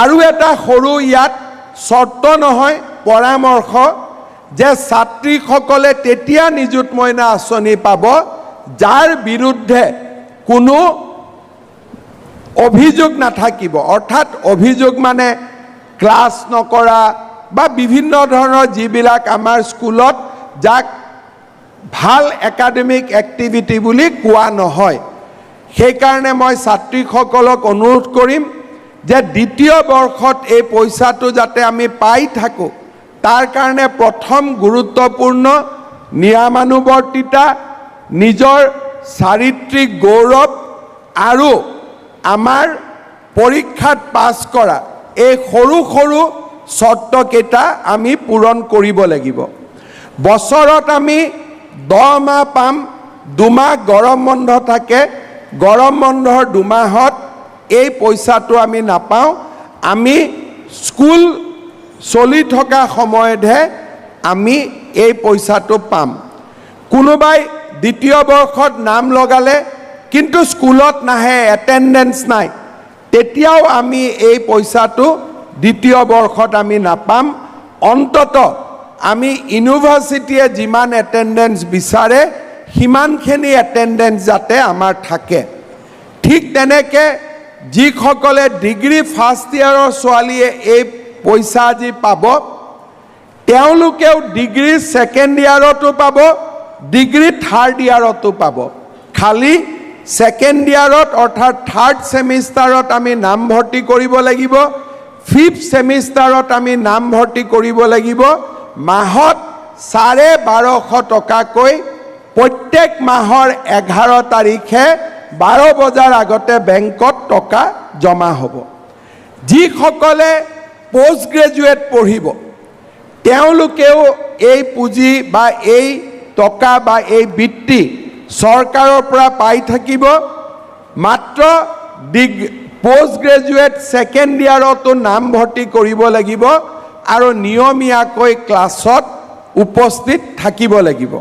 আৰু এটা সৰু ইয়াত চৰ্ত নহয় পৰামৰ্শ যে ছাত্ৰীসকলে তেতিয়া নিযুত মইনা আঁচনি পাব যাৰ বিৰুদ্ধে কোনো অভিযোগ নাথাকিব। অৰ্থাৎ অভিযোগ মানে ক্লাছ নকৰা বা বিভিন্ন ধৰণৰ যিবিলাক আমাৰ স্কুলত যাক ভাল একাডেমিক এক্টিভিটি বুলি কোৱা নহয়। সেইকাৰণে মই ছাত্ৰীসকলক অনুৰোধ কৰিম যে দ্বিতীয় বৰ্ষত এই পইচাটো যাতে আমি পাই থাকোঁ, তাৰ কাৰণে প্ৰথম গুৰুত্বপূৰ্ণ নিয়মানুৱৰ্তিতা, নিজৰ চাৰিত্ৰিক গৌৰৱ আৰু আমাৰ পৰীক্ষাত পাছ কৰা এই সৰু সৰু চৰ্তকেইটা আমি পূৰণ কৰিব লাগিব। বছৰত আমি 10 মাহ পাম, 2 মাহ গৰম বন্ধ থাকে, গৰম বন্ধৰ 2 মাহত এই পইচাটো আমি নাপাওঁ। আমি স্কুল চলি থকা সময়তহে আমি এই পইচাটো পাম। কোনোবাই দ্বিতীয় বৰ্ষত নাম লগালে কিন্তু স্কুলত নাহে, এটেণ্ডেঞ্চ নাই, তেতিয়াও আমি এই পইচাটো দ্বিতীয় বৰ্ষত আমি নাপাম। অন্তত আমি ইউনিভাৰ্চিটিয়ে যিমান এটেণ্ডেঞ্চ বিচাৰে সিমানখিনি এটেণ্ডেঞ্চ যাতে আমাৰ থাকে। ঠিক তেনেকৈ যিসকলে ডিগ্ৰী ফাৰ্ষ্ট ইয়াৰৰ ছোৱালীয়ে এই পইচা আজি পাব, তেওঁলোকেও ডিগ্ৰী ছেকেণ্ড ইয়াৰতো পাব, ডিগ্ৰী থাৰ্ড ইয়াৰতো পাব। খালি ছেকেণ্ড ইয়াৰত অৰ্থাৎ থাৰ্ড ছেমিষ্টাৰত আমি নামভৰ্তি কৰিব লাগিব, ফিফ্থ ছেমিষ্টাৰত আমি নামভৰ্তি কৰিব লাগিব। মাহত 1250 টকাকৈ প্ৰত্যেক মাহৰ 11 তাৰিখে 12 বজাৰ আগতে বেংকত টকা জমা হ'ব। যিসকলে পোষ্ট গ্ৰেজুৱেট পঢ়িব তেওঁলোকেও এই পুঁজি বা এই টকা বা এই বৃত্তি চৰকাৰৰ পৰা পাই থাকিব। মাত্ৰ পোষ্ট গ্ৰেজুৱেট ছেকেণ্ড ইয়াৰতো নামভৰ্তি কৰিব লাগিব আৰু নিয়মীয়াকৈ ক্লাছত উপস্থিত থাকিব লাগিব।